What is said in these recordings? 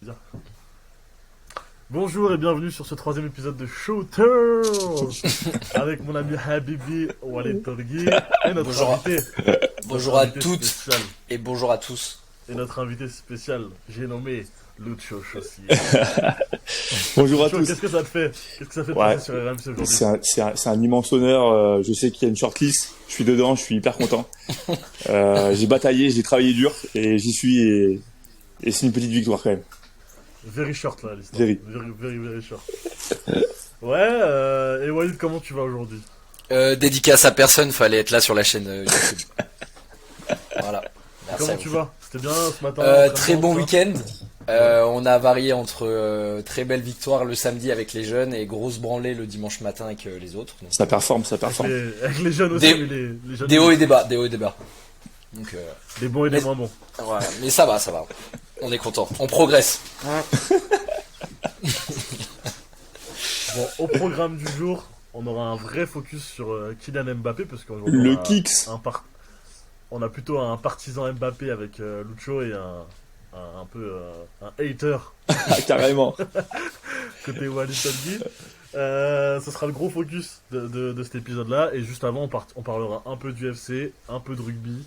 Bien. Bonjour et bienvenue sur ce troisième épisode de Shooters avec mon ami Habibi Walid Torgui et notre Bonjour, invité, notre bonjour à invité toutes spécial. et bonjour à tous. Et notre invité spécial, j'ai nommé Lucio Chaussier. Bonjour à Lucio, tous. qu'est-ce que ça te fait? Qu'est-ce que ça fait de Ouais, passer sur RMC aujourd'hui? c'est un immense honneur. Je sais qu'il y a une shortlist. Je suis dedans. Je suis hyper content. J'ai bataillé, j'ai travaillé dur et j'y suis. Et c'est une petite victoire quand même. Very short là, l'histoire. Very. Very short. Ouais, et Walid, comment tu vas aujourd'hui? Dédicace à personne, fallait être là sur la chaîne YouTube. Voilà. Merci à Comment vous. tu vas? C'était bien ce matin? Très bon entraînement, tout ça? week-end. On a varié entre très belle victoire le samedi avec les jeunes et grosse branlée le dimanche matin avec les autres. Donc, Ça performe, ça Avec performe. avec les jeunes aussi, Des- mais les jeunes. des hauts et des bas, des hauts et des bas. Donc Des bons et des Mais- moins bons. voilà, mais ça va, ça va. On est content, on progresse. Bon, au programme du jour, on aura un vrai focus sur Kylian Mbappé parce qu'aujourd'hui Le on a kicks. on a plutôt un partisan Mbappé avec Lucho et un peu un hater Ah, carrément. côté Walid Tanguy. Ce sera le gros focus de cet épisode-là et juste avant on parlera un peu d'UFC, un peu de rugby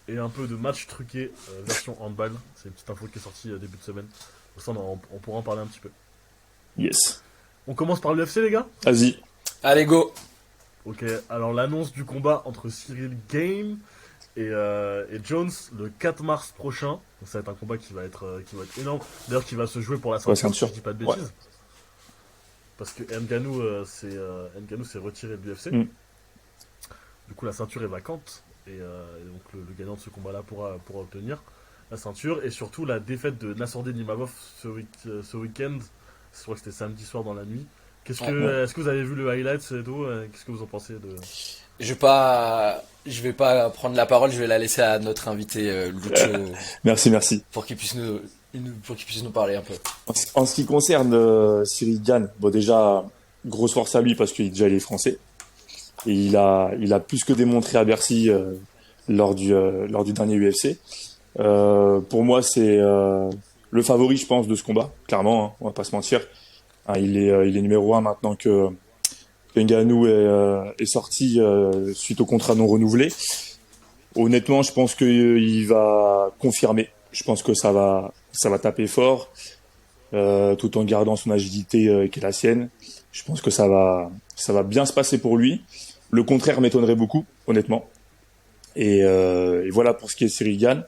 et un peu de match truqué version handball. C'est une petite info qui est sortie début de semaine. Pour ça on pourra en parler un petit peu. Yes. On commence par l'UFC les gars? Vas-y. Allez go. Ok, alors l'annonce du combat entre Cyril Game et Jones le 4 mars prochain. Donc ça va être un combat qui va être énorme. D'ailleurs, qui va se jouer pour la ceinture, ceinture. si je dis pas de Ouais. bêtises. Parce que Ngannou s'est retiré de l'UFC. Mm. Du coup, la ceinture est vacante. Et donc, le gagnant de ce combat-là pourra obtenir la ceinture. Et surtout, la défaite de Nassourdine Imavov ce week-end. Je crois que c'était samedi soir dans la nuit. Est-ce que vous avez vu le highlight et tout? Qu'est-ce que vous en pensez de... Je vais pas prendre la parole, je vais la laisser à notre invité Lucho Merci. pour qu'il puisse nous parler un peu. En ce qui concerne Cyril Gane, bon déjà grosse force à lui parce qu'il déjà il est français et il a plus que démontré à Bercy lors du dernier UFC. Pour moi c'est le favori je pense de ce combat, clairement, hein, on va pas se mentir. Hein, il est numéro un maintenant que Ngannou est sorti suite au contrat non renouvelé. Honnêtement, je pense qu'il va confirmer. Je pense que ça va taper fort, tout en gardant son agilité qui est la sienne. Je pense que ça va bien se passer pour lui. Le contraire m'étonnerait beaucoup, honnêtement. Et voilà pour ce qui est de Cyril Gane.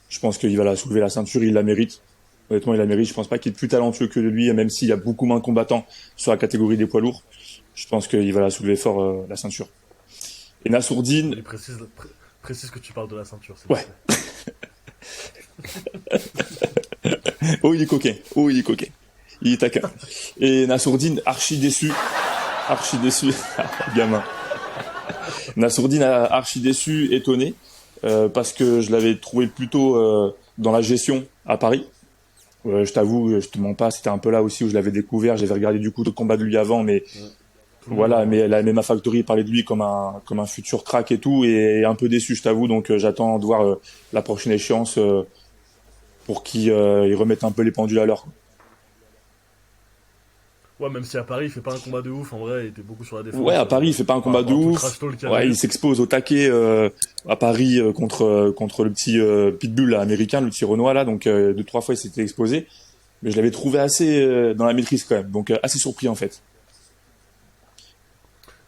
Je pense qu'il va la soulever la ceinture, il la mérite. Honnêtement, il la mérite. Je pense pas qu'il est plus talentueux que lui, même s'il y a beaucoup moins de combattants sur la catégorie des poids lourds. Je pense qu'il va la soulever fort la ceinture. Et Nassourdine, Il précise que tu parles de la ceinture. Ouais. oh il est coquin, il est taquin. Et Nassourdine archi déçu, gamin. Nassourdine archi déçu, étonné, parce que je l'avais trouvé plutôt dans la gestion à Paris. Je t'avoue, je te mens pas, c'était un peu là aussi où je l'avais découvert. J'avais regardé du coup de combat de lui avant, mais voilà, mais la MMA Factory parlait de lui comme un futur crack et tout, et un peu déçu, je t'avoue. Donc j'attends de voir la prochaine échéance pour qu'il il remette un peu les pendules à l'heure. Ouais, même si à Paris il fait pas un combat de ouf, en vrai, il était beaucoup sur la défense. Ouais, à Paris, il fait pas un combat de Par rapport au ouf. trash talk qu'il y a Ouais, eu. il s'expose au taquet à Paris contre le petit pitbull là, américain, le petit Renoir là. Donc 2-3 fois il s'était exposé, mais je l'avais trouvé assez dans la maîtrise quand même. Donc assez surpris en fait.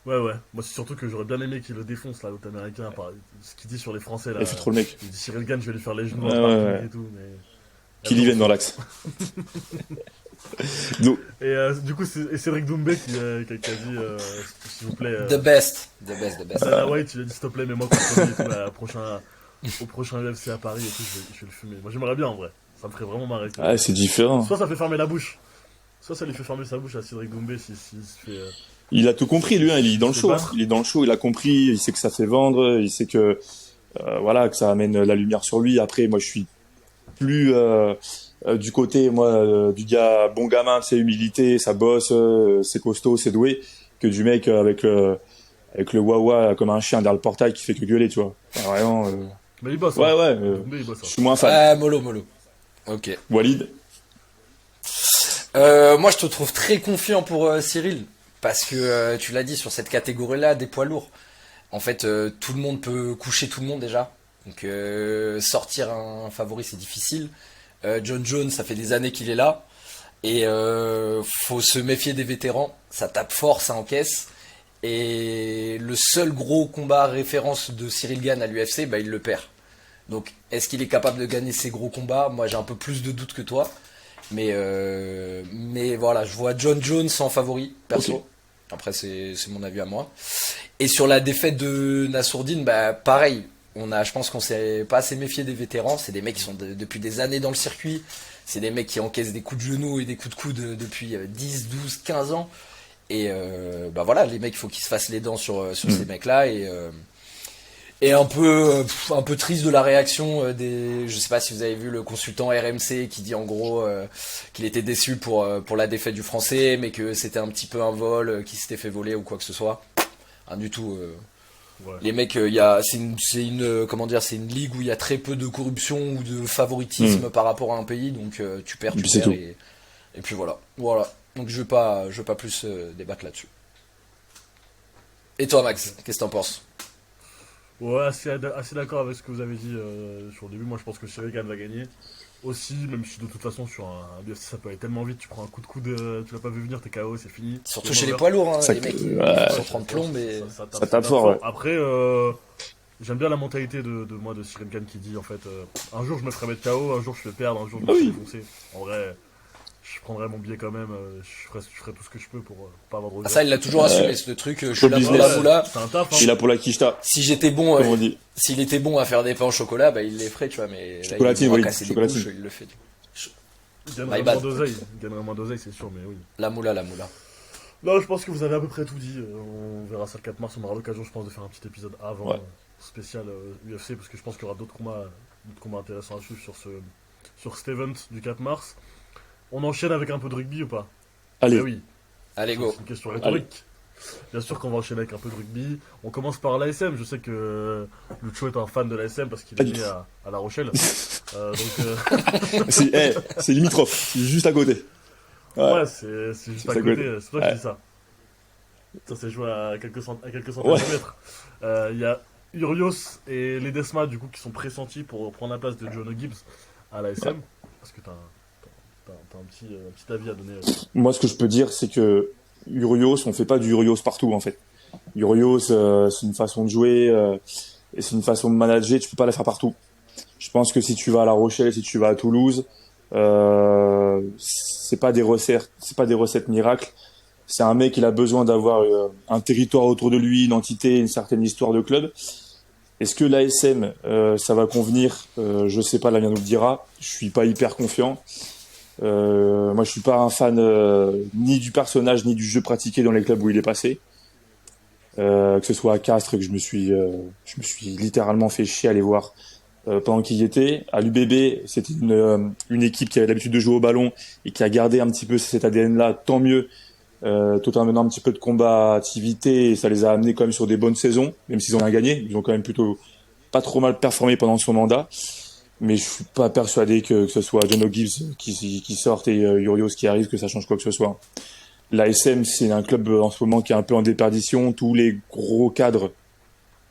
Ouais. Moi, c'est surtout que j'aurais bien aimé qu'il le défonce, là, l'autre américain, par ce qu'il dit sur les Français, là. Il fait trop le mec. Il dit Cyril Gane, je vais lui faire les genoux Ouais, en parking ouais. et tout, mais... Qu'il y vienne dans l'axe. Donc, Et du coup, c'est Cédric Doumbé qui a dit, s'il vous plaît, The best. Dana White, il a dit s'il te plaît, mets-moi contre lui et tout, là, au prochain UFC à Paris et tout, je vais le fumer. Moi, j'aimerais bien, en vrai. Ça me ferait vraiment marrer. c'est différent. Soit ça fait fermer la bouche, soit ça lui fait fermer sa bouche à Cédric Doumbé s'il se fait... Il a tout compris lui, hein, il est dans le C'est show. pas- Hein. Il est dans le show, il a compris, il sait que ça fait vendre, il sait que voilà que ça amène la lumière sur lui. Après, moi, je suis plus du côté du gars bon gamin, c'est humilité, ça bosse, c'est costaud, c'est doué, que du mec avec le wawa comme un chien derrière le portail qui fait que gueuler, tu vois. Enfin, vraiment. Mais il bosse, Ouais, hein. ouais. Doumbé, il bosse, Je hein. suis moins fan. Mollo. Ok. Walid. Moi, je te trouve très confiant pour Cyril. Parce que tu l'as dit, sur cette catégorie-là, des poids lourds. En fait, tout le monde peut coucher tout le monde déjà. Donc, sortir un favori, c'est difficile. John Jones, ça fait des années qu'il est là. Et faut se méfier des vétérans. Ça tape fort, ça encaisse. Et le seul gros combat référence de Cyril Gane à l'UFC, bah, il le perd. Donc, est-ce qu'il est capable de gagner ces gros combats? Moi, j'ai un peu plus de doutes que toi. Mais voilà, je vois John Jones en favori, perso. Ok. Après, c'est mon avis à moi. Et sur la défaite de Nassourdine, bah, pareil. Je pense qu'on s'est pas assez méfié des vétérans. C'est des mecs qui sont depuis des années dans le circuit. C'est des mecs qui encaissent des coups de genoux et des coups de coude depuis 10, 12, 15 ans. Et bah voilà, les mecs, il faut qu'ils se fassent les dents sur ces mecs-là. Et un peu triste de la réaction je sais pas si vous avez vu le consultant RMC qui dit en gros qu'il était déçu pour la défaite du français, mais que c'était un petit peu un vol, qu'il s'était fait voler ou quoi que ce soit. Rien du tout. Ouais. Les mecs, comment dire, c'est une ligue où il y a très peu de corruption ou de favoritisme par rapport à un pays, donc tu perds, Et puis c'est tout. et puis voilà. Donc je vais pas plus débattre là-dessus. Et toi, Max, qu'est-ce que t'en penses? Ouais, assez d'accord avec ce que vous avez dit sur le début. Moi, je pense que Cyril Gane va gagner. Aussi, même si de toute façon, sur un UFC, ça peut aller tellement vite. Tu prends un coup de coude, tu l'as pas vu venir, t'es KO, c'est fini. Surtout Game chez les over. poids lourds, hein, Ça, les mecs, ouais. ils sont 30 plombs, mais Ça tape fort, ouais. Après, j'aime bien la mentalité de Cyril Gane qui dit en fait un jour je me ferai mettre KO, un jour je vais perdre, un jour je me Ah ferai oui. défoncer. En vrai, je prendrai mon billet quand même, je ferai tout ce que je peux pour pas avoir de regrets. ça, il l'a toujours assumé, ce truc. Je suis là pour business. la moula. C'est un taf, hein. Il est là pour la quicheta, Si j'étais bon, comme on dit. s'il était bon à faire des pains au chocolat, bah il les ferait, tu vois. Mais là, Chocolatine, il est bon à oui, casser des chocolatine. bouches, il le fait. Il gagnerait My bad. moins d'oseille, c'est sûr, mais oui. La moula. Non, je pense que vous avez à peu près tout dit. On verra ça le 4 mars. On aura l'occasion, je pense, de faire un petit épisode avant Ouais. spécial UFC parce que je pense qu'il y aura d'autres combats intéressants à suivre sur cet event du 4 mars. On enchaîne avec un peu de rugby ou pas? Allez, Eh oui, Allez, go. c'est une question rhétorique. Bien sûr qu'on va enchaîner avec un peu de rugby. On commence par l'ASM. Je sais que Lucho est un fan de l'ASM parce qu'il Pas est du né tout. à La Rochelle. c'est limitrophe, c'est juste à côté. Ouais. Ouais, c'est juste C'est à à côté. côté. C'est toi qui Ouais. dis ça. Ça s'est joué à quelques centaines Ouais. de mètres. Il y a Urios et Ledesma du coup qui sont pressentis pour prendre la place de John Gibbs à l'ASM. Parce que t'as un petit avis à donner. Moi, ce que je peux dire, c'est que Urios, on fait pas du Urios partout, en fait. Urios, c'est une façon de jouer, et c'est une façon de manager, tu peux pas la faire partout. Je pense que si tu vas à La Rochelle, si tu vas à Toulouse, c'est pas des recettes miracles. C'est un mec, il a besoin d'avoir un territoire autour de lui, une entité, une certaine histoire de club. Est-ce que l'ASM, ça va convenir? Je sais pas, l'avenir nous le dira. Je suis pas hyper confiant. Moi, je suis pas un fan ni du personnage ni du jeu pratiqué dans les clubs où il est passé. Que ce soit à Castres, que je me suis littéralement fait chier à aller voir pendant qu'il y était. À l'UBB, c'était une équipe qui avait l'habitude de jouer au ballon et qui a gardé un petit peu cet ADN-là, tant mieux, tout en menant un petit peu de combativité, et ça les a amenés quand même sur des bonnes saisons, même s'ils ont rien gagné. Ils ont quand même plutôt pas trop mal performé pendant son mandat. Mais je suis pas persuadé que ce soit John Gibbs qui sorte et Urios qui arrive, que ça change quoi que ce soit. L'ASM, c'est un club en ce moment qui est un peu en déperdition. Tous les gros cadres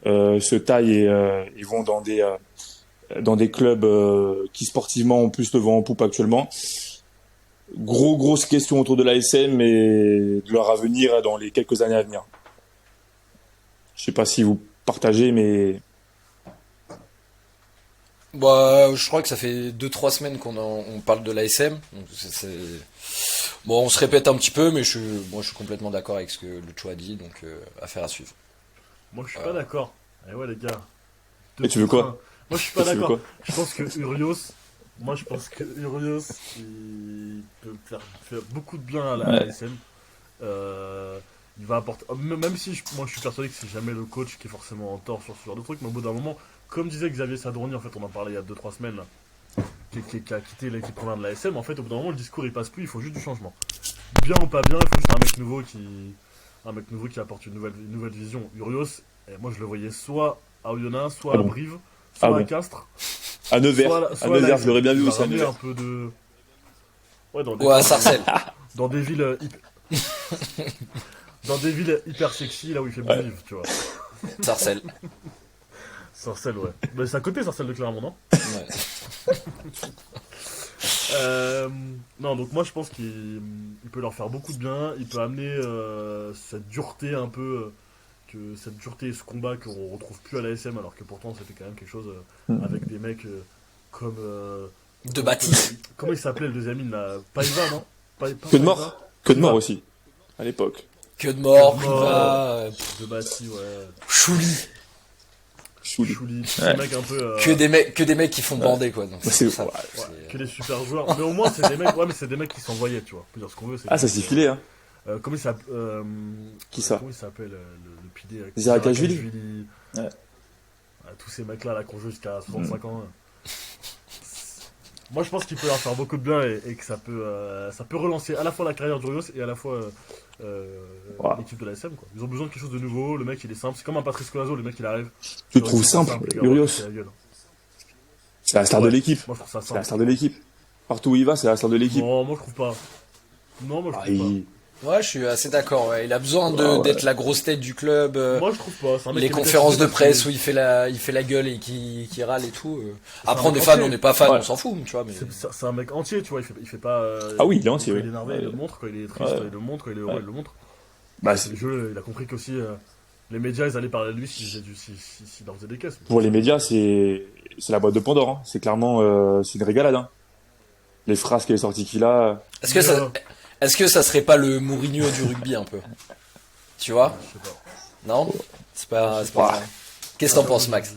se taillent et vont dans des clubs qui sportivement ont plus le vent en poupe actuellement. Grosse question autour de l'ASM et de leur avenir dans les quelques années à venir. Je sais pas si vous partagez, mais Bah, je crois que ça fait 2-3 semaines on parle de l'ASM. Donc bon, on se répète un petit peu, mais moi, je suis complètement d'accord avec ce que Lucho a dit, donc affaire à suivre. Moi je suis pas d'accord. Eh ouais les gars. Et tu veux quoi? Moi je suis pas Tu veux d'accord. quoi? Je pense que Urios, il peut faire beaucoup de bien à la Ouais. ASM. Il va apporter. Même si moi je suis persuadé que c'est jamais le coach qui est forcément en tort sur ce genre de truc, mais au bout d'un moment, comme disait Xavier Sadorni, en fait on en parlait il y a 2-3 semaines, là, qui a quitté l'équipe première de la SM, en fait au bout d'un moment le discours il passe plus, il faut juste du changement. Bien ou pas bien, il faut juste un mec nouveau qui apporte une nouvelle vision. Urios, moi je le voyais soit à Oyonnax, soit Ah à bon? Brive, Ah soit à bon? Castres. À Nevers, Soit à Nevers, là, je l'aurais bien il vu va aussi à ramener Nevers. un peu de. Ouais, Ou à Sarcelles. dans des villes dans des villes hyper sexy, là où il fait bon vivre, tu vois. Sarcelles. Sarcelles, ouais. Bah, c'est à côté, Sarcelles de Clermont, non? Ouais. Non, donc moi je pense qu'il peut leur faire beaucoup de bien. Il peut amener cette dureté un peu, cette dureté et ce combat qu'on retrouve plus à la SM, alors que pourtant c'était quand même quelque chose avec des mecs comme. De Baptiste. Comment il s'appelait le deuxième île là? Paiva, non? Que de mort. Que de mort aussi, à l'époque. Que de mort, Que de mort. Priva, De Bati, ouais. Chouli. Chouli. Chouli, tous Ouais. ces mecs un peu. Que des mecs qui font bander, quoi. Donc, C'est- ça. ouais, Ouais, que des super joueurs. Mais au moins, c'est des mecs, ouais, mais c'est des mecs qui s'envoyaient, tu vois. On peut dire ce qu'on veut. Ah, ça s'est filé, hein. Comment il s'appelle Qui ça? Comment il s'appelle le pilier Zirakashvili. Ouais. Ah, tous ces mecs-là là, qu'on joue jusqu'à 65 ans. Moi, je pense qu'il peut leur faire beaucoup de bien et que ça peut relancer à la fois la carrière d'Urios et à la fois l'équipe de la SM, quoi. Ils ont besoin de quelque chose de nouveau. Le mec, il est simple. C'est comme un Patrice Colazo, le mec, il arrive. Tu le trouves simple, Urios? C'est la gueule. C'est la star de l'équipe. Moi, je trouve ça C'est la simple. star de l'équipe. Partout où il va, c'est la star de l'équipe. Non, moi, je trouve pas. Non, moi, je Ah, trouve pas. Ouais, je suis assez d'accord. Ouais. Il a besoin Ouais. d'être la grosse tête du club. Moi, je trouve pas. C'est un mec Les qui est conférences de médiatisé presse parce où il fait la gueule et qui râle et tout. Après, un on est mec fan, entier. on n'est pas fan, Ouais. on s'en fout, tu vois. Mais c'est un mec entier, tu vois. Il fait pas. Ah oui, il est entier, Quand oui. il est énervé, il le montre. Quand il est triste, Ouais. il le montre. Quand il est heureux, Ouais. il le montre. Bah, C'est le jeu, il a compris qu'aussi les médias ils allaient parler de lui s'il leur faisait des caisses. pour les médias, c'est la boîte de Pandore, hein. C'est clairement, c'est une régalade, hein. Les phrases qu'il est sorties qu'il a. est-ce que ça serait pas le Mourinho du rugby un peu? Tu vois? Je sais pas. Non? C'est pas ça. Qu'est-ce que t'en penses, Max?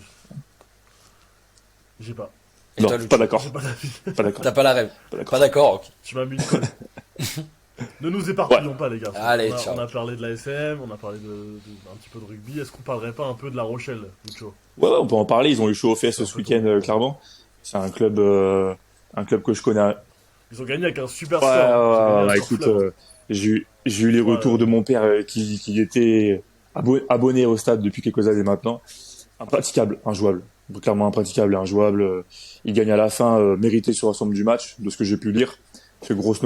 J'ai pas. Et Non, toi, pas Lucho? d'accord. J'ai pas d'avis. Pas d'accord. T'as pas la rêve? Pas d'accord. Pas d'accord, ok. Tu m'as mis une colle. Ne nous éparpillons pas, les gars. Allez, on ciao. a parlé de la SM, on a parlé un petit peu de rugby. Est-ce qu'on parlerait pas un peu de La Rochelle, Lucho? Ouais, on peut en parler. Ils ont eu chaud aux fesses ce week-end, clairement. C'est un club que je connais. Ils ont gagné avec un super Ouais, score. Ils ont gagné ouais, un écoute, score fleuve. j'ai eu les retours de mon père qui était abonné au stade depuis quelques années maintenant. Impraticable, injouable. Clairement impraticable et injouable. Il gagne à la fin, mérité sur l'ensemble du match, de ce que j'ai pu lire. Fait grosse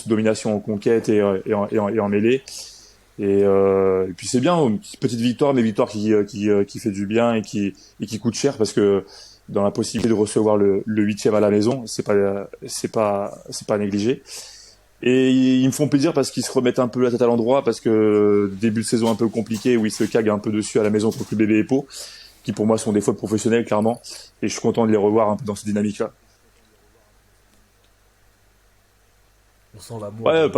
domination en conquête et en mêlée. Et puis c'est bien, une petite victoire, mais victoire qui fait du bien et qui coûte cher parce que dans la possibilité de recevoir le 8e à la maison, c'est pas négligé. Et ils me font plaisir parce qu'ils se remettent un peu la tête à l'endroit parce que début de saison un peu compliqué où ils se caguent un peu dessus à la maison contre le bébé et Pau, qui pour moi sont des fautes professionnelles clairement. Et je suis content de les revoir un peu dans cette dynamique-là. On sent l'amour. Ouais,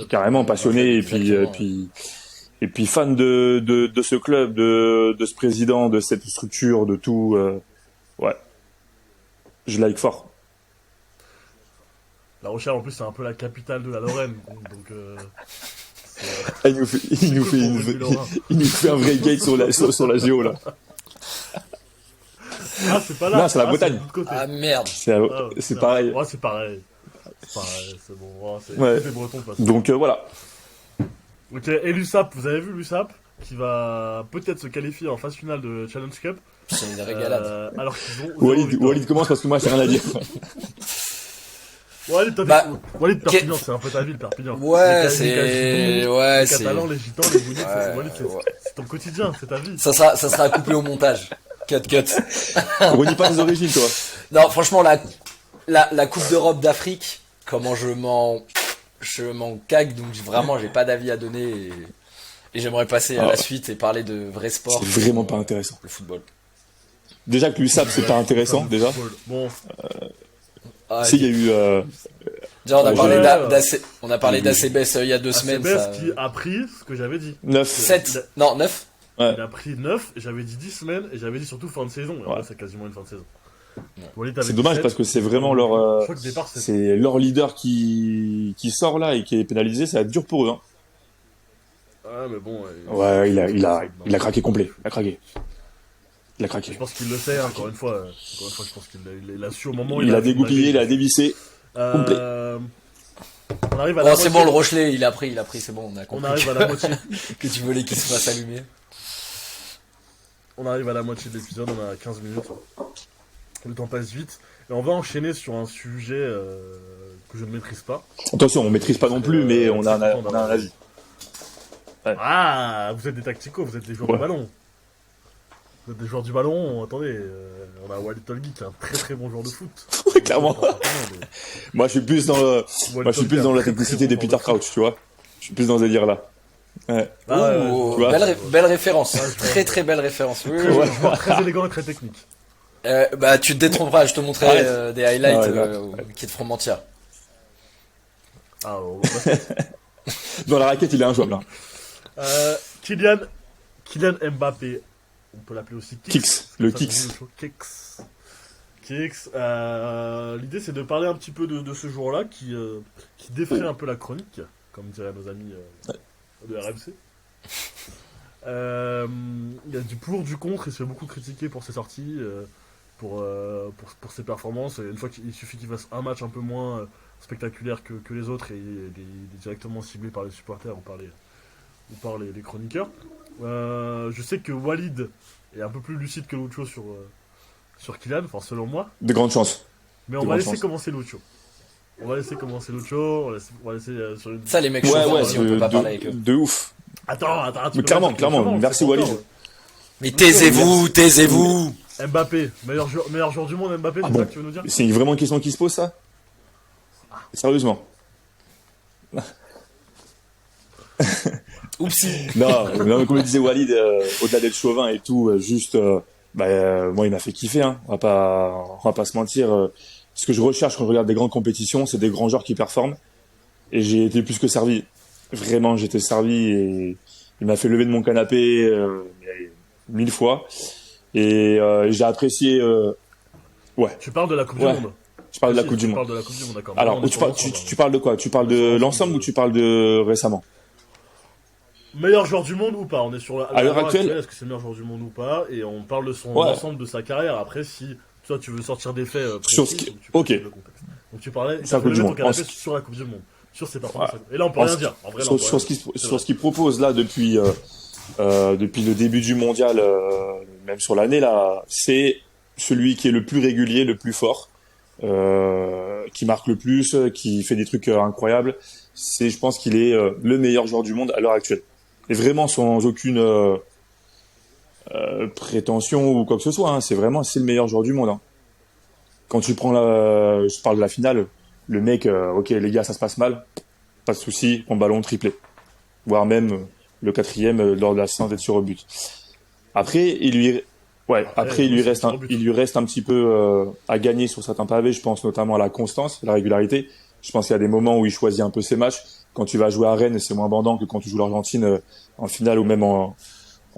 carrément passionné et puis fan de ce club, de ce président, de cette structure, de tout. Ouais, je like fort. La Rochelle, en plus, c'est un peu la capitale de la Lorraine. Donc, Il nous fait un vrai gate sur la géo là. Ah, c'est pas là. Non, c'est la Bretagne. de l'autre côté. Ah merde. C'est pareil. Ouais, c'est pareil. C'est bon. Ouais, c'est Ouais. les Bretons, de toute façon. Donc voilà. Ok, et l'USAP, vous avez vu l'USAP qui va peut-être se qualifier en phase finale de Challenge Cup. C'est une régalade. Alors qu'ils ont. zéro victoire. Walid commence parce que moi j'ai rien à dire. Walid, Walid Perpignan, c'est un peu ta ville, Perpignan. Ouais, Les c'est. Ouais, les c'est. Catalans, les Gitans, les Bougnets, Ouais, Walid, ouais. c'est ton quotidien, c'est ta vie. Ça sera coupé au montage. Cut. Renie pas les origines, toi. Non, franchement, la Coupe d'Europe d'Afrique, comment je m'en cague, donc vraiment, j'ai pas d'avis à donner et j'aimerais passer à la suite et parler de vrai sport. C'est vraiment pas intéressant. Le football. Déjà que l'USAP c'est pas intéressant, Enfin, déjà. Bon, Ah, Si, il y a eu. déjà, on a Ouais, parlé ouais. on a parlé d'ACBS il y a 2 semaines. ACBS Ça... qui a pris ce que j'avais dit. 9. 7, non, 9. Ouais. Il a pris 9, et j'avais dit 10 semaines, et j'avais dit surtout fin de saison. Et en Ouais. vrai, c'est quasiment une fin de saison. Walid C'est avait dommage 17. parce que c'est vraiment leur. Je crois que le départ, C'est leur leader qui sort là et qui est pénalisé, ça va être dur pour eux. Hein. Ah, mais bon. Ouais, il a craqué complet. Il a craqué. Il a craqué. Je pense qu'il le sait, hein, encore une fois. Je pense qu'il l'a su au moment où Il a dégoupillé, il a dévissé. complet. On arrive à la Oh, c'est moitié. bon, le Rochelet, il a pris, c'est bon, on a On compris arrive à la moitié. que tu voulais qu'il se fasse allumer. On arrive à la moitié de l'épisode, on a 15 minutes. Le temps passe vite. Et on va enchaîner sur un sujet que je ne maîtrise pas. Attention, on maîtrise pas non plus, mais on a un avis. Ouais. Ah, vous êtes des tacticos, vous êtes des joueurs Ouais. de ballon. Vous êtes des joueurs du ballon. Attendez, on a Walid Tolgui qui est un très très bon joueur de foot. Ouais, clairement. Moi, je suis plus dans la technicité des Peter Crouch. Crouch, tu vois. Je suis plus dans ce délire-là. Ouais. Ouh, tu vois. belle référence. Ouais, je vois. Très très belle référence. Oui, oui, Très, oui. joueur très élégant et très technique. Bah, tu te détromperas, je te montrerai Arrête. des highlights Ah ouais, qui te feront mentir. Ah, au basket. Dans la raquette, il est injouable. Hein. Kylian Mbappé. On peut l'appeler aussi Kicks. Kicks, le Ça, Kicks. c'est le show. Kicks. L'idée, c'est de parler un petit peu de ce joueur-là qui défraie un peu la chronique, comme diraient nos amis de RMC. Il y a du pour, du contre. Il se fait beaucoup critiquer pour ses sorties, pour ses performances. Et une fois qu'il suffit qu'il fasse un match un peu moins spectaculaire que les autres, et il est directement ciblé par les supporters ou par les chroniqueurs. Je sais que Walid est un peu plus lucide que Lucho sur Kylian, enfin selon moi. De grandes chances. Mais on De va grandes laisser chances. commencer Lucho. On va laisser sur une... Ça, les mecs Ouais, chauds, ouais, aussi, on peut pas parler avec eux. de ouf. Attends, tu Mais peux clairement, pas dire clairement. que je Merci, commence, Walid. c'est encore, Mais taisez-vous. Mbappé, meilleur joueur du monde, Mbappé, Ah c'est bon. ça que tu veux nous dire? C'est vraiment une question qui se pose, ça? Sérieusement. Oupsie. Non, mais comme le disait Walid, au-delà d'être chauvin et tout, moi, il m'a fait kiffer, hein. On va pas se mentir. Ce que je recherche quand je regarde des grandes compétitions, c'est des grands joueurs qui performent. Et j'ai été plus que servi. Vraiment, j'étais servi et il m'a fait lever de mon canapé 1000 fois. Et j'ai apprécié. Ouais, Tu parles de la Coupe Ouais. du Monde. je parle de la Si, Coupe du tu Monde. parles de la Coupe du Monde, d'accord. Alors, Maintenant, on est tu sur parles, l'ensemble, tu parles de quoi? Tu parles de l'ensemble ou tu parles de récemment? Meilleur joueur du monde ou pas? On est sur À l'heure actuelle. Est-ce que c'est le meilleur joueur du monde ou pas? Et on parle de son Ouais. ensemble de sa carrière. Après, si toi tu veux sortir des faits Sur précis, ce qui- donc tu peux ok. suivre le contexte. Donc tu parlais, Sur la Coupe du ton Monde. canapé En ce- sur la Coupe du Monde, sur ses performances. Ouais. Et là, on peut En rien ce- dire. En vrai, là, sur, on peut sur rien ce dire. qu'il sur ce qu'il propose là depuis le début du mondial, même sur l'année là, c'est celui qui est le plus régulier, le plus fort, qui marque le plus, qui fait des trucs incroyables. Je pense qu'il est le meilleur joueur du monde à l'heure actuelle. Et vraiment sans aucune prétention ou quoi que ce soit. Hein, c'est le meilleur joueur du monde. Hein. Quand tu prends je parle de la finale, le mec, ok les gars, ça se passe mal, pas de souci, on ballon triplé, voire même le quatrième lors de la séance d'être sur au but. Après, après, il lui reste un petit peu à gagner sur certains pavés. Je pense notamment à la constance, la régularité. Je pense qu'il y a des moments où il choisit un peu ses matchs. Quand tu vas jouer à Rennes, c'est moins bandant que quand tu joues l'Argentine en finale ou même en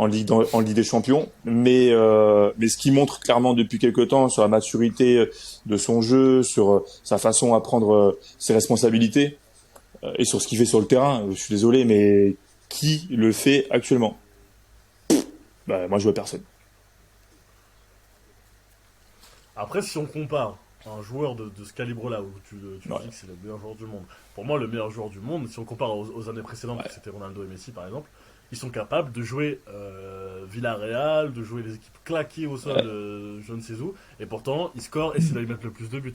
Ligue des Champions. Mais ce qui montre clairement depuis quelque temps sur la maturité de son jeu, sur sa façon à prendre ses responsabilités et sur ce qu'il fait sur le terrain. Je suis désolé, mais qui le fait actuellement? Moi, je vois personne. Après, si on compare un joueur de ce calibre-là, où tu Ouais. dis que c'est le meilleur joueur du monde, pour moi, le meilleur joueur du monde, si on compare aux années précédentes, où c'était Ronaldo et Messi par exemple, ils sont capables de jouer Villarreal, de jouer les équipes claquées au sol, je ne sais où, et pourtant, ils scorent et c'est là où ils mettent le plus de buts.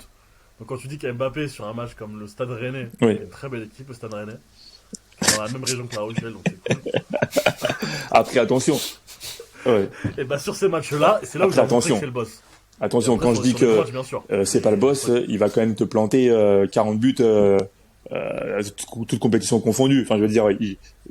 Donc quand tu dis qu'Mbappé, sur un match comme le Stade Rennais, Oui. qui est une très belle équipe, le Stade Rennais, qui est dans la même région que la Rochelle, donc c'est cool. Après, attention. Ouais. Et bah sur ces matchs-là, c'est là où Après, j'ai montré attention. que c'est le boss. Attention, Après, quand je dis sur les que matchs, bien sûr. c'est pas le boss, il va quand même te planter 40 buts, toutes compétitions confondues. Enfin, je veux dire,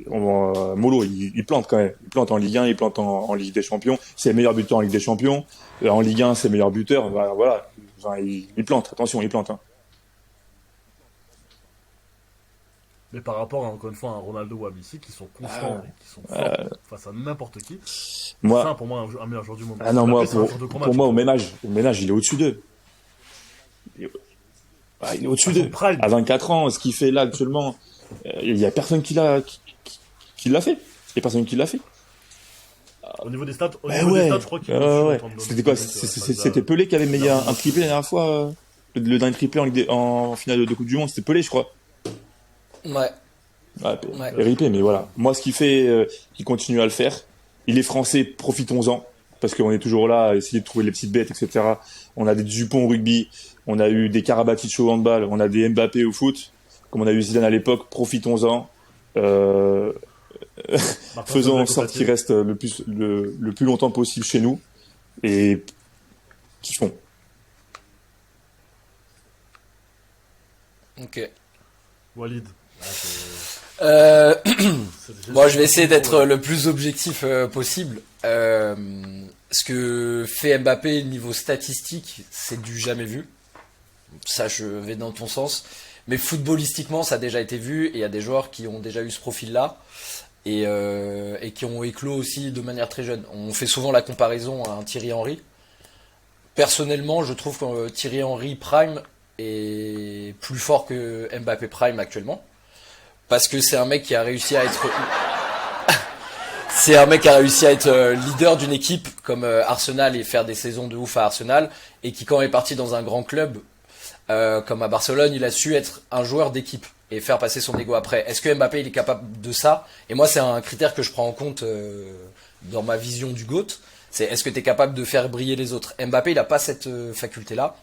Molo, il plante quand même. Il plante en Ligue 1, il plante en Ligue des Champions. C'est le meilleur buteur en Ligue des Champions. En Ligue 1, c'est le meilleur buteur. Voilà. Enfin, il plante. Attention, il plante. Hein. Mais par rapport, encore une fois, à un Ronaldo ou à Messi, qui sont constants, et qui sont forts face à n'importe qui, c'est Moi, ça pour moi un meilleur joueur du monde. ah non, moi, Mbappé, c'est un joueur de grand pour match. moi, au ménage, il est au-dessus d'eux. Il est au-dessus À son d'eux. prime. À 24 ans, ce qu'il fait là actuellement, il y a personne qui l'a fait. Il y a personne qui l'a fait. Au niveau des stats, Ouais. je crois qu'il Ouais. C'était quoi? C'était Pelé qui avait mis un triplé la dernière fois. Le dernier triplé en finale de Coupe du Monde, c'était Pelé, je crois. Ouais. RIP, mais voilà. Moi, ce qu'il fait, qu'il continue à le faire. Il est français, profitons-en. parce qu'on est toujours là à essayer de trouver les petites bêtes, etc. On a des Dupont au rugby, on a eu des Karabatic au handball, on a des Mbappé au foot, comme on a eu Zidane à l'époque. Profitons-en. Faisons en sorte qu'il reste le plus longtemps possible chez nous et kiffons. Ok. Walid. Moi, je vais essayer d'être le plus objectif possible. Ce que fait Mbappé niveau statistique, c'est du jamais vu. Ça, je vais dans ton sens. Mais footballistiquement, ça a déjà été vu et il y a des joueurs qui ont déjà eu ce profil-là et qui ont éclos aussi de manière très jeune. On fait souvent la comparaison à un Thierry Henry. Personnellement, je trouve que Thierry Henry Prime est plus fort que Mbappé Prime actuellement. Parce que c'est un mec qui a réussi à être leader d'une équipe comme Arsenal et faire des saisons de ouf à Arsenal, et qui quand est parti dans un grand club comme à Barcelone, il a su être un joueur d'équipe et faire passer son ego après. Est-ce que Mbappé il est capable de ça? Et moi c'est un critère que je prends en compte dans ma vision du GOAT, c'est est-ce que tu es capable de faire briller les autres? Mbappé il a pas cette faculté là.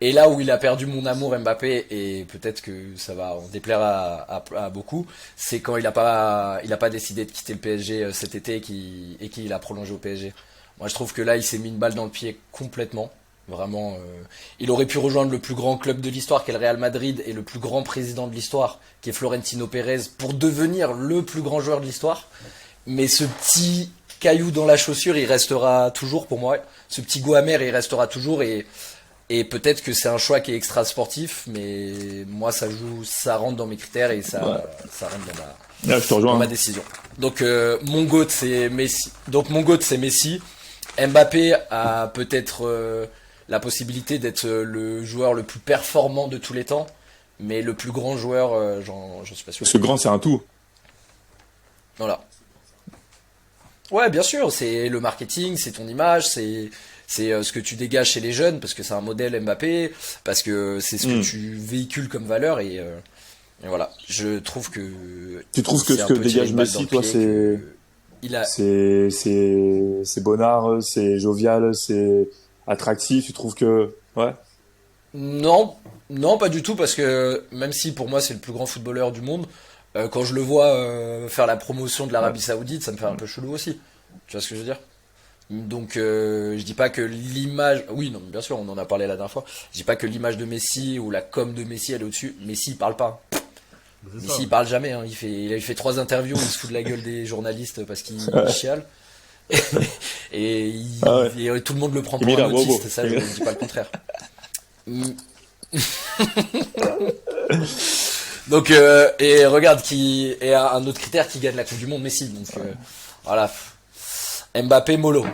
Et là où il a perdu mon amour Mbappé, et peut-être que ça va en déplaire à beaucoup, c'est quand il a pas décidé de quitter le PSG cet été et qu'il a prolongé au PSG. Moi je trouve que là il s'est mis une balle dans le pied complètement. Vraiment, il aurait pu rejoindre le plus grand club de l'histoire qu'est le Real Madrid et le plus grand président de l'histoire qui est Florentino Pérez pour devenir le plus grand joueur de l'histoire. Mais ce petit caillou dans la chaussure, il restera toujours pour moi. Ce petit goût amer, il restera toujours et peut-être que c'est un choix qui est extra sportif, mais moi ça rentre dans mes critères et ça rentre dans ma décision. Donc mon GOAT c'est Messi. Mbappé a peut-être la possibilité d'être le joueur le plus performant de tous les temps, mais le plus grand joueur, j'en suis pas sûr. Ce grand, c'est un tout. Voilà. Ouais, bien sûr, c'est le marketing, c'est ton image, c'est ce que tu dégages chez les jeunes, parce que c'est un modèle Mbappé, parce que c'est ce que tu véhicules comme valeur, et voilà. Je trouve que... Tu trouves que ce que dégage Messi, toi, c'est bonnard, c'est jovial, c'est attractif, tu trouves que... Ouais. Non, pas du tout, parce que même si pour moi c'est le plus grand footballeur du monde, quand je le vois faire la promotion de l'Arabie Saoudite, ça me fait un peu chelou aussi. Tu vois ce que je veux dire? Donc je dis pas que l'image... Oui, non, bien sûr, on en a parlé la dernière fois. Je dis pas que l'image de Messi ou la com de Messi elle est au-dessus. Messi il parle pas. Messi il parle jamais. Hein. Il fait 3 interviews, il se fout de la gueule des journalistes parce qu'il chiale. Et tout le monde le prend pour un autiste, ça je ne dis pas le contraire. Donc et regarde qui est un autre critère qui gagne la Coupe du Monde, Messi. Donc voilà. Mbappé, mollo.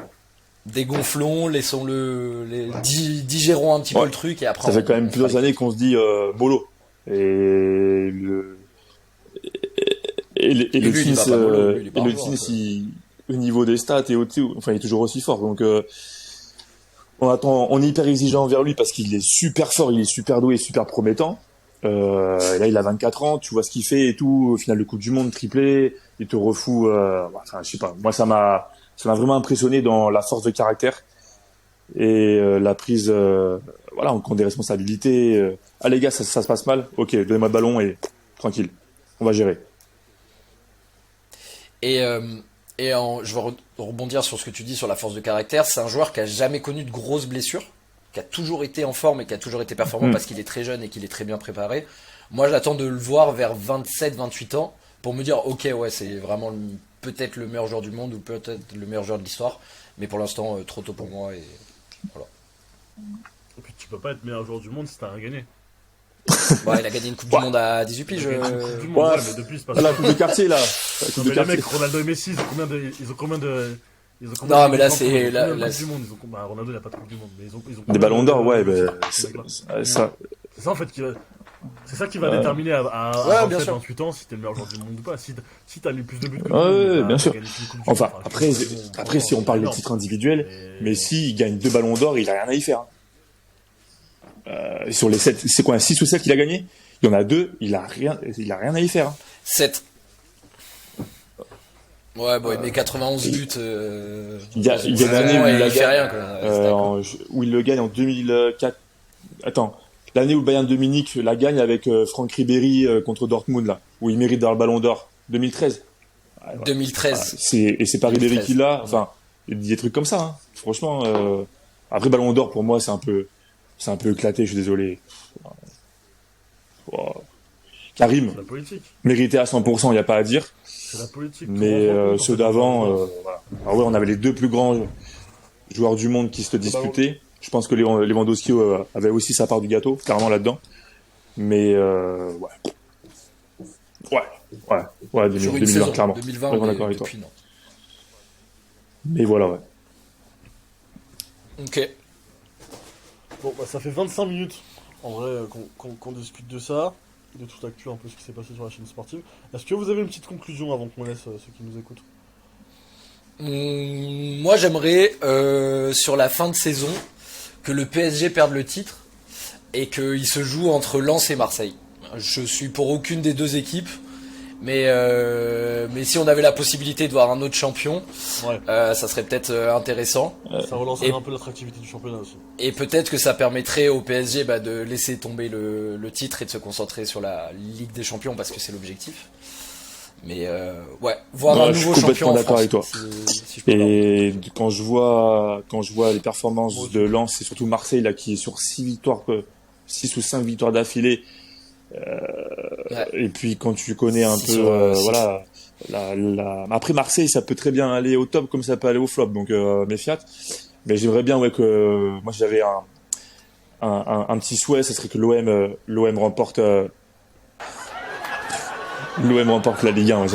Dégonflons, digérons un petit peu le truc et après. Ça fait quand même plusieurs années qu'on se dit mollo. Et le tennis, au niveau des stats et il est toujours aussi fort. Donc on est hyper exigeant envers lui parce qu'il est super fort, il est super doué, super promettant. Là il a 24 ans, tu vois ce qu'il fait et tout. Au final de Coupe du Monde, triplé, il te refout. Je sais pas. Moi ça m'a vraiment impressionné dans la force de caractère et la prise. On compte des responsabilités. Ah les gars, ça se passe mal. Ok, donnez-moi le ballon et tranquille, on va gérer. Je vais rebondir sur ce que tu dis sur la force de caractère. C'est un joueur qui a jamais connu de grosses blessures, qui a toujours été en forme et qui a toujours été performant parce qu'il est très jeune et qu'il est très bien préparé. Moi, j'attends de le voir vers 27-28 ans pour me dire, ok, ouais, c'est vraiment peut-être le meilleur joueur du monde ou peut-être le meilleur joueur de l'histoire. Mais pour l'instant, trop tôt pour moi. Et voilà. Et puis, tu peux pas être meilleur joueur du monde si t'as rien gagné. Ouais, il a gagné une Coupe du Monde à 18 piges. Mais depuis, c'est pas la Coupe de quartier, là. Les mecs, Ronaldo et Messi, ils ont combien de non, mais là, c'est. Du monde. Ronaldo, il a pas de Coupe du Monde. Mais ils ont des ballons d'or, ouais. C'est ça, en fait, c'est ça qui va déterminer à 28 ans si t'es le meilleur joueur du monde ou pas. Si t'as mis plus de buts que ouais, bien sûr. Enfin, après, si on parle des titres individuels, Messi, il gagne 2 ballons d'or, il a rien à y faire. Sur les 7, c'est quoi, 6 ou 7 qu'il a gagné? Il y en a 2, il a rien à y faire. 7. Ouais, bon, il met 91 buts. Il y a dans une année où et il la il fait gagne, rien, quoi. Ouais, c'est d'accord. où il le gagne en 2004. Attends, l'année où le Bayern de Munich la gagne avec Franck Ribéry contre Dortmund, là, où il mérite dans le Ballon d'Or. 2013. Ouais, voilà. 2013. C'est pas Ribéry 2013. qui l'a. Enfin, il y a des trucs comme ça. Hein. Franchement, après Ballon d'Or pour moi c'est un peu éclaté. Je suis désolé. Wow. Karim C'est la politique. mérité à 100%, il n'y a pas à dire. C'est la politique. Mais ceux d'avant, euh, voilà. Ah ouais, on avait les deux plus grands joueurs du monde qui se disputaient. Je pense que Lewandowski avait aussi sa part du gâteau, clairement là-dedans. Mais ouais, Sur une 2020 saison, clairement. 2020, Ouais, mais d'accord avec toi. depuis, non. Mais voilà, ouais. Ok. Bon, bah, ça fait 25 minutes, en vrai, qu'on discute de ça, de toute l'actu, un peu ce qui s'est passé sur la chaîne sportive. Est-ce que vous avez une petite conclusion avant qu'on laisse ceux qui nous écoutent? Moi, j'aimerais, sur la fin de saison, que le PSG perde le titre et qu'il se joue entre Lens et Marseille. Je suis pour aucune des deux équipes, mais si on avait la possibilité de voir un autre champion, Ouais, ça serait peut-être intéressant. ça relancerait et- un peu l'attractivité du championnat aussi. Et peut-être que ça permettrait au PSG de laisser tomber le titre et de se concentrer sur la Ligue des Champions parce que c'est l'objectif. Mais ouais, voir Ouais, un je suis nouveau champion complètement en d'accord France, avec toi. si je peux Et quand je vois les performances de Lens et surtout Marseille là qui est sur 6 ou 5 victoires d'affilée. Ouais. Et puis quand tu connais un Six peu, sur, six. voilà, après Marseille, ça peut très bien aller au top comme ça peut aller au flop, donc méfiat. Mais j'aimerais bien, ouais, que moi j'avais un petit souhait, ce serait que l'OM remporte la Ligue 1. Ouais,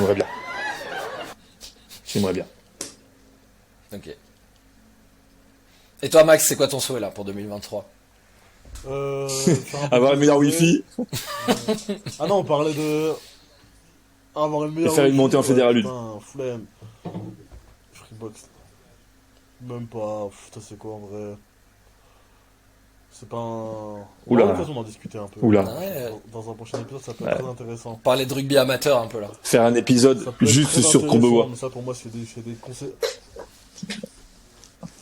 j'aimerais bien. Ok. Et toi, Max, c'est quoi ton souhait là pour 2023? Faire un peu Avoir plus le meilleur de- Wi-Fi. Ah non, on parlait de. Avoir une meilleure. Et faire une montée en Wi-Fi, Fédéral 1. Putain, flemme. Freebox. Même pas. Putain, c'est quoi en vrai? C'est pas un. On Oula. aura l'occasion d'en discuter un peu. Oula. Ouais. Dans un prochain épisode, ça peut être très intéressant. Parler de rugby amateur un peu là. Faire un épisode Ça peut être juste très sur intéressant, Courbevoie. mais ça pour moi, c'est des conseils.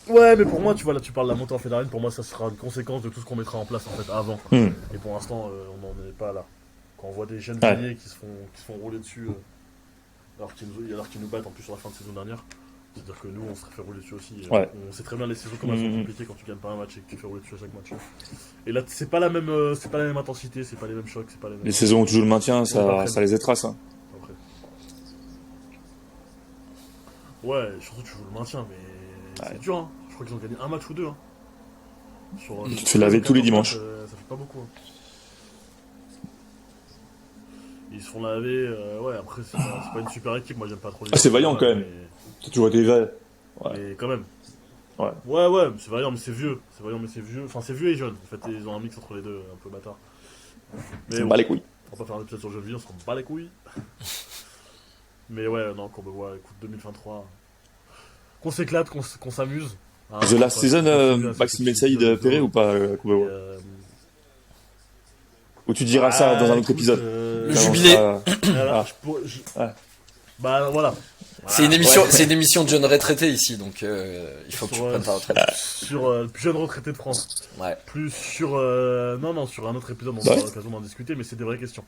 Ouais, mais pour moi, tu vois, là, tu parles de la montée en Fédéral 1, pour moi, ça sera une conséquence de tout ce qu'on mettra en place en fait avant. Hmm. Et pour l'instant, on n'en est pas là. Quand on voit des jeunes Ouais. billets qui se font rouler dessus, alors qu'ils nous battent en plus sur la fin de saison dernière, c'est-à-dire que nous, on se serait fait rouler dessus aussi. Et Ouais. on sait très bien les saisons comment elles sont Mhm. compliquées quand tu gagnes pas un match et que tu fais rouler dessus à chaque match. Et là, c'est pas la même intensité, c'est pas les mêmes chocs, c'est pas les mêmes. Les saisons où tu joues le maintien, Ouais, ça les étrace. Hein. Après. Ouais, surtout tu joues le maintien, mais Ouais. c'est dur. Hein. Je crois qu'ils ont gagné un match ou deux. Hein. Tu te fais laver tous les 14 dimanches. matchs, ça fait pas beaucoup. Hein. Ils se font laver. Ouais, après, c'est pas une super équipe. Moi, j'aime pas trop les. Ah, c'est vaillant, quand même. T'as toujours été vrai. Ouais. Mais quand même. Ouais. Ouais, c'est vaillant, mais c'est vieux. C'est vaillant, mais c'est vieux. Enfin, c'est vieux et jeune. En fait, ils ont un mix entre les deux, un peu bâtard. Mais Ça me bon, bat les couilles. on va pas faire un épisode sur le jeu de vie, on se rend pas les couilles. Mais ouais, non, Courbevoie, écoute, 2023. Qu'on s'éclate, qu'on s'amuse. Hein, The Last Season, Maxime Ben Saïd Perret ou pas, Courbevoie Ou tu diras ça dans un autre épisode. Le Ça jubilé. avancera. Voilà, Ah. Ouais. Bah voilà. C'est une émission, c'est une émission de jeunes retraités ici, donc il faut que tu Sur, prennes ta retraite. Sur le plus jeune retraité de France. Ouais. Plus sur. Non, sur un autre épisode, on Ouais. aura l'occasion d'en discuter, mais c'est des vraies questions.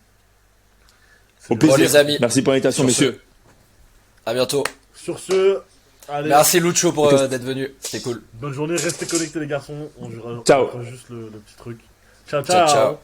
Au des vraies- Bon plaisir. les amis, Merci pour l'invitation, Sur ce. messieurs. à bientôt. Sur ce, allez, Merci Lucho pour d'être venu, c'était cool. bonne journée, restez connectés les garçons. On jouera Ciao. juste le petit truc. Ciao, Ciao ciao.